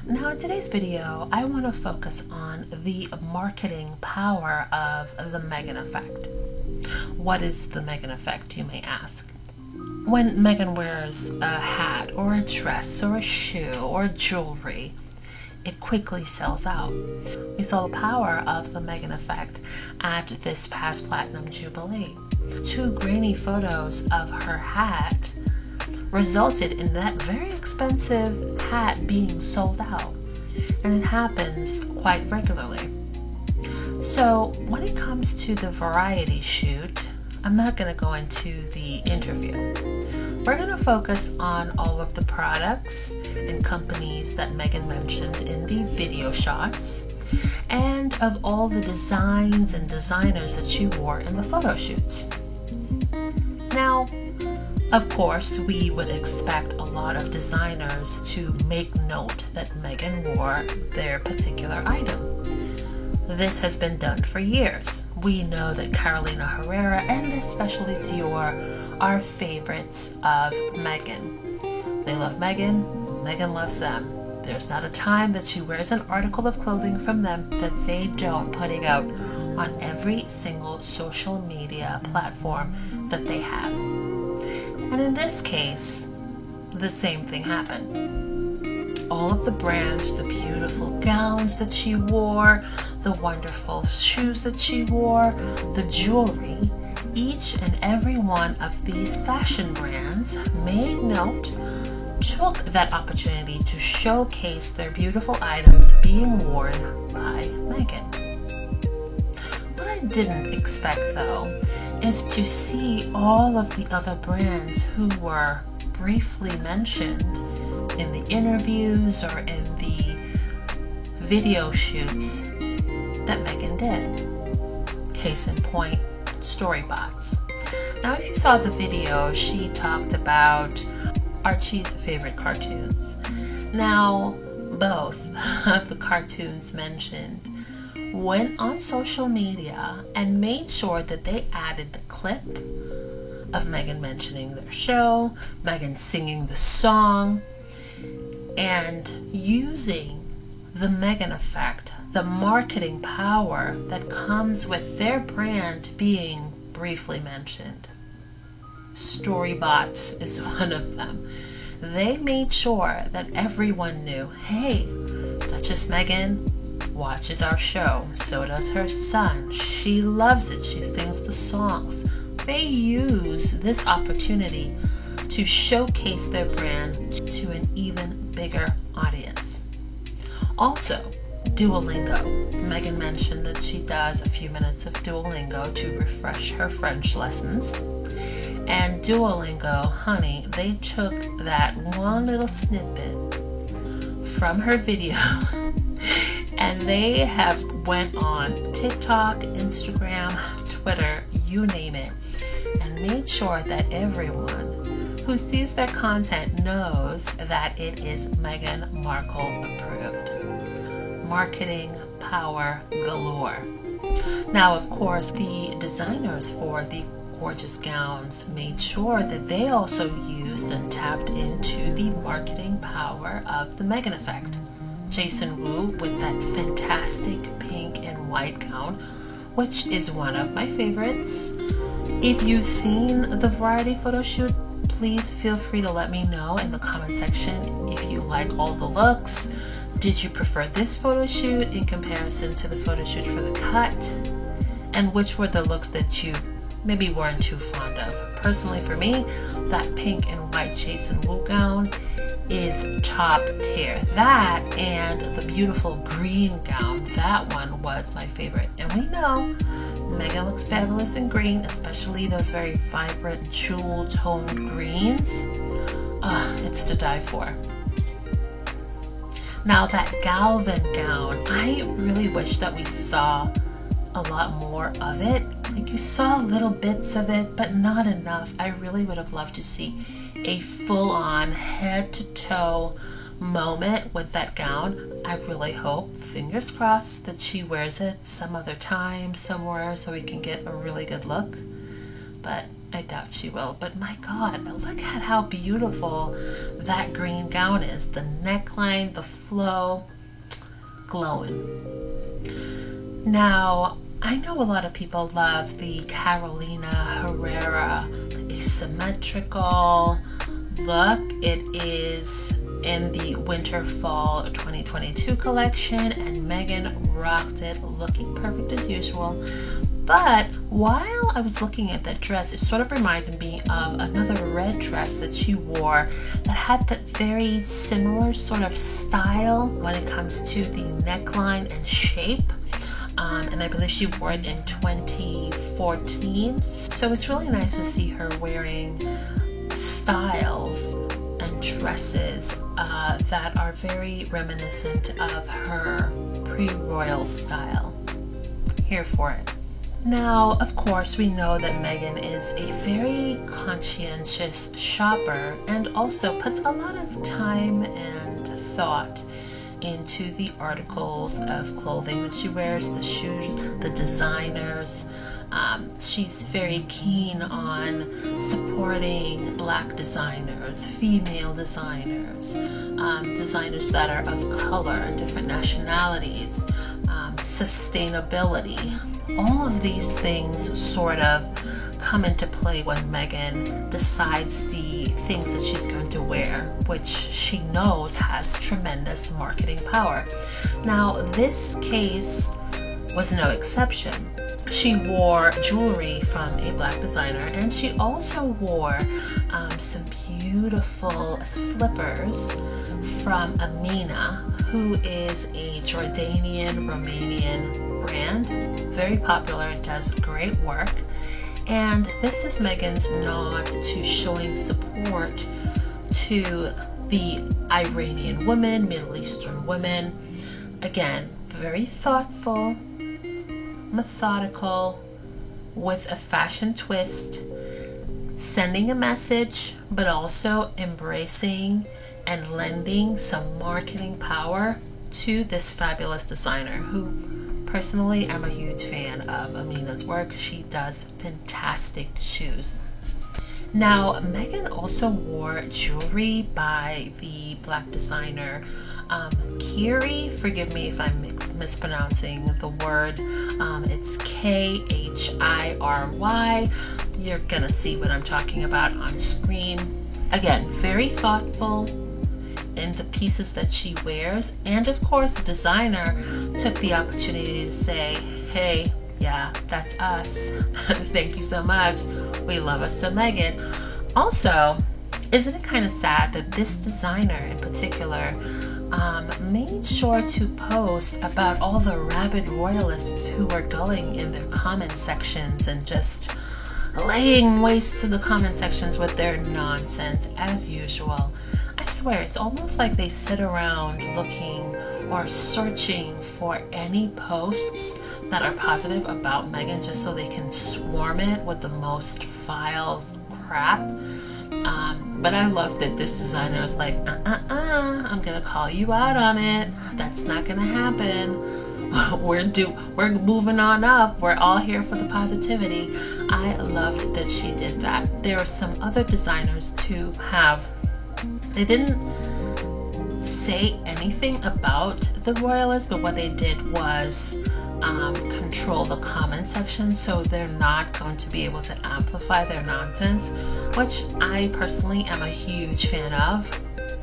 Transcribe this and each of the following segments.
Now in today's video, I want to focus on the marketing power of the Meghan effect. What is the Meghan effect, you may ask? When Meghan wears a hat or a dress or a shoe or jewelry, it quickly sells out. We saw the power of the Meghan effect at this past Platinum Jubilee. 2 grainy photos of her hat resulted in that very expensive hat being sold out, and it happens quite regularly. So when it comes to the variety shoot, I'm not going to go into the interview. We're going to focus on all of the products and companies that Meghan mentioned in the video shots, and of all the designs and designers that she wore in the photo shoots. Now, of course, we would expect a lot of designers to make note that Meghan wore their particular item. This has been done for years. We know that Carolina Herrera and especially Dior are favorites of Meghan. They love Meghan, Meghan loves them. There's not a time that she wears an article of clothing from them that they don't put it out on every single social media platform that they have. And in this case, the same thing happened. All of the brands, the beautiful gowns that she wore, the wonderful shoes that she wore, the jewelry, each and every one of these fashion brands made note, took that opportunity to showcase their beautiful items being worn by Meghan. What I didn't expect, though, is to see all of the other brands who were briefly mentioned in the interviews or in the video shoots that Meghan did. Case in point, Storybots. Now, if you saw the video, she talked about Archie's favorite cartoons. Now, both of the cartoons mentioned went on social media and made sure that they added the clip of Meghan mentioning their show, Meghan singing the song, and using the Meghan effect, the marketing power that comes with their brand being briefly mentioned. Storybots is one of them. They made sure that everyone knew, hey, Duchess Meghan watches our show, so does her son. She loves it. She sings the songs. They use this opportunity to showcase their brand to an even bigger audience. Also, Duolingo. Meghan mentioned that she does a few minutes of Duolingo to refresh her French lessons. And Duolingo, honey, they took that one little snippet from her video and they have went on TikTok, Instagram, Twitter, you name it, and made sure that everyone who sees their content knows that it is Meghan Markle approved. Marketing power galore. Now, of course, the designers for the gorgeous gowns made sure that they also used and tapped into the marketing power of the Meghan effect. Jason Wu with that fantastic pink and white gown, which is one of my favorites. If you've seen the variety photo shoot, please feel free to let me know in the comment section if you like all the looks. Did you prefer this photo shoot in comparison to the photo shoot for the cut? And which were the looks that you maybe weren't too fond of? Personally for me, that pink and white Jason Wu gown is top tier. That and the beautiful green gown, that one was my favorite. And we know Meghan looks fabulous in green, especially those very vibrant jewel toned greens. It's to die for. Now that Galvin gown, I really wish that we saw a lot more of it. Like, you saw little bits of it, but not enough. I really would have loved to see a full-on head-to-toe moment with that gown. I really hope, fingers crossed, that she wears it some other time, somewhere, so we can get a really good look. But I doubt she will. But my God, look at how beautiful that green gown is. The neckline, the flow, glowing. Now, I know a lot of people love the Carolina Herrera asymmetrical look. It is in the winter fall 2022 collection, and Megan rocked it, looking perfect as usual. But while I was looking at that dress, it sort of reminded me of another red dress that she wore that had that very similar sort of style when it comes to the neckline and shape. And I believe she wore it in 2014. So it's really nice to see her wearing styles and dresses that are very reminiscent of her pre-royal style. Here for it. Now, of course, we know that Megan is a very conscientious shopper and also puts a lot of time and thought into the articles of clothing that she wears, the shoes, the designers. She's very keen on supporting Black designers, female designers, designers that are of color, different nationalities, sustainability. All of these things sort of come into play when Megan decides the things that she's going to wear, which she knows has tremendous marketing power. Now, this case was no exception. She wore jewelry from a Black designer, and she also wore some beautiful slippers from Amina, who is a Jordanian, Romanian brand, very popular, does great work. And this is Megan's nod to showing support to the Iranian women, Middle Eastern women. Again, very thoughtful, methodical, with a fashion twist, sending a message, but also embracing and lending some marketing power to this fabulous designer, who personally I'm a huge fan of Amina's work. She does fantastic shoes. Now, Megan also wore jewelry by the Black designer Kiri. Forgive me if I'm mispronouncing the word. It's Khiry. You're gonna see what I'm talking about on screen. Again, very thoughtful in the pieces that she wears, and of course the designer took the opportunity to say, hey, yeah, that's us. Thank you so much. We love us some Megan. Also, isn't it kind of sad that this designer in particular made sure to post about all the rabid royalists who were going in their comment sections and just laying waste to the comment sections with their nonsense as usual. I swear, it's almost like they sit around looking or searching for any posts that are positive about Megan just so they can swarm it with the most vile crap. But I love that this designer was like, I'm gonna call you out on it. That's not gonna happen. We're moving on up. We're all here for the positivity. I loved that she did that. There are some other designers too they didn't say anything about the royalists, but what they did was control the comment section, so they're not going to be able to amplify their nonsense, which I personally am a huge fan of.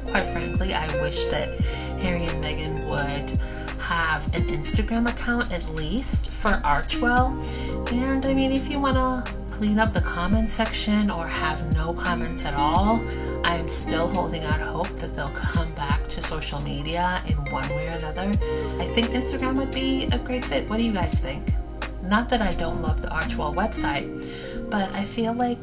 Quite frankly, I wish that Harry and Meghan would have an Instagram account at least for Archewell. And I mean, if you want to clean up the comment section or have no comments at all, I'm still holding out hope that they'll come back to social media in one way or another. I think Instagram would be a great fit. What do you guys think? Not that I don't love the Archewell website, but I feel like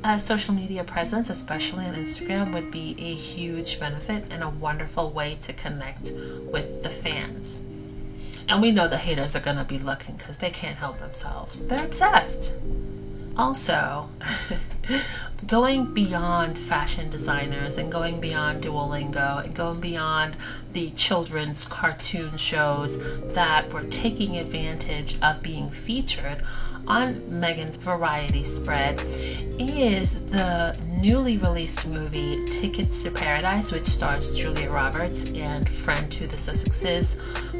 a social media presence, especially on Instagram, would be a huge benefit and a wonderful way to connect with the fans. And we know the haters are going to be looking because they can't help themselves. They're obsessed. Also, going beyond fashion designers and going beyond Duolingo and going beyond the children's cartoon shows that were taking advantage of being featured on Meghan's variety spread is the newly released movie Tickets to Paradise, which stars Julia Roberts and friend to the Sussexes,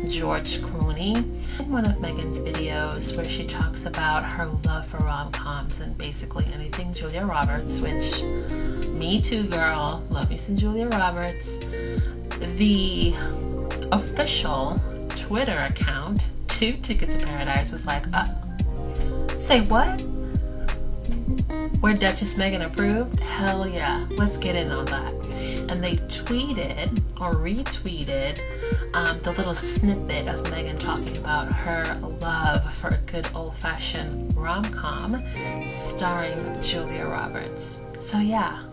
George Clooney. In one of Meghan's videos where she talks about her love for rom-coms and basically anything Julia Roberts, which, me too girl, love me some Julia Roberts. The official Twitter account to Ticket to Paradise was like, say what? We're Duchess Meghan approved? Hell yeah, let's get in on that. And they tweeted or retweeted the little snippet of Meghan talking about her love for a good old-fashioned rom-com starring Julia Roberts. So yeah,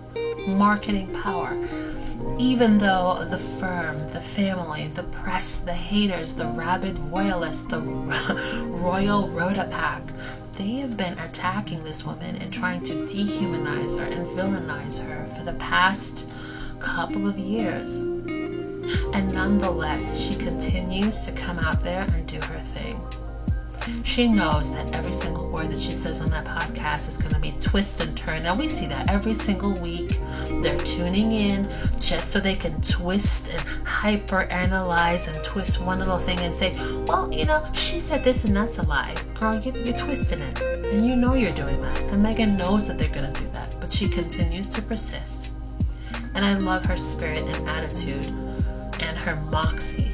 marketing power. Even though the firm, the family, the press, the haters, the rabid royalists, the royal Rhoda pack, they have been attacking this woman and trying to dehumanize her and villainize her for the past couple of years. And nonetheless, she continues to come out there and do her thing. She knows that every single word that she says on that podcast is going to be twist and turn. And we see that every single week. They're tuning in just so they can twist and hyper-analyze and twist one little thing and say, well, you know, she said this and that's a lie. Girl, you're twisting it. And you know you're doing that. And Meghan knows that they're going to do that. But she continues to persist. And I love her spirit and attitude and her moxie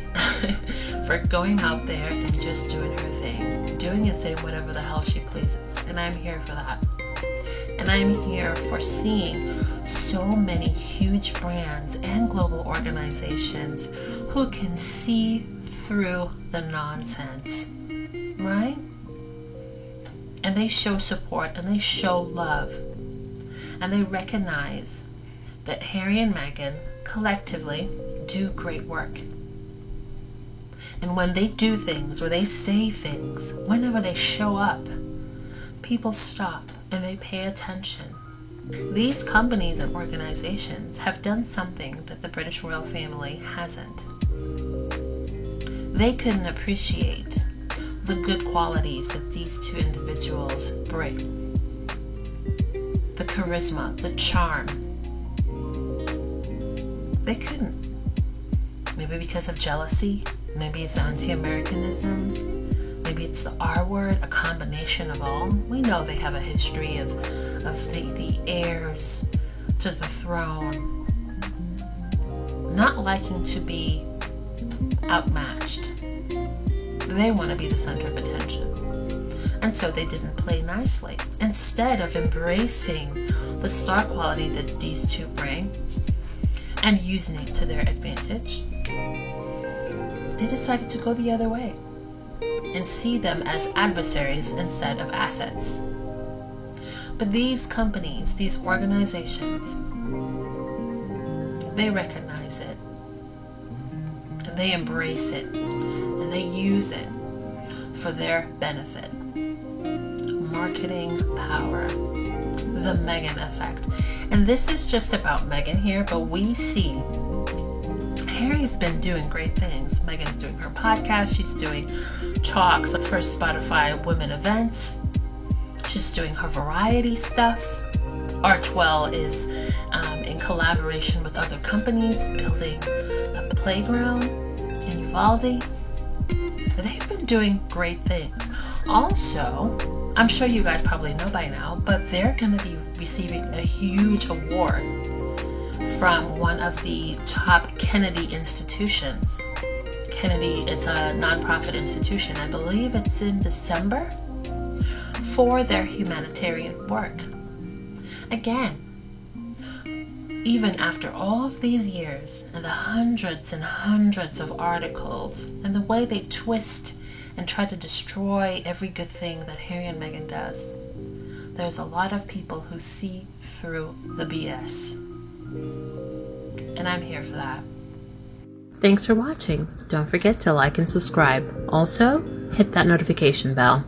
for going out there and just doing her thing. Doing and saying whatever the hell she pleases. And I'm here for that. And I'm here for seeing so many huge brands and global organizations who can see through the nonsense, right? And they show support and they show love. And they recognize that Harry and Meghan collectively do great work. And when they do things or they say things, whenever they show up, people stop and they pay attention. These companies and organizations have done something that the British royal family hasn't. They couldn't appreciate the good qualities that these two individuals bring. The charisma, the charm. They couldn't. Maybe because of jealousy. Maybe it's anti-Americanism. Maybe it's the R word, a combination of all. We know they have a history of the heirs to the throne not liking to be outmatched. They want to be the center of attention. And so they didn't play nicely. Instead of embracing the star quality that these two bring and using it to their advantage, they decided to go the other way and see them as adversaries instead of assets. But these companies, these organizations, they recognize it and they embrace it and they use it for their benefit. Marketing power, the Meghan effect. And this is just about Meghan here, but we see Harry's been doing great things. Meghan's doing her podcast. She's doing talks for Spotify women events. She's doing her variety stuff. Archewell is in collaboration with other companies building a playground in Uvalde. They've been doing great things. Also, I'm sure you guys probably know by now, but they're going to be receiving a huge award from one of the top Kennedy institutions. Kennedy is a nonprofit institution. I believe it's in December, for their humanitarian work. Again, even after all of these years and the hundreds and hundreds of articles and the way they twist and try to destroy every good thing that Harry and Meghan does, there's a lot of people who see through the BS. And I'm here for that. Thanks for watching. Don't forget to like and subscribe. Also, hit that notification bell.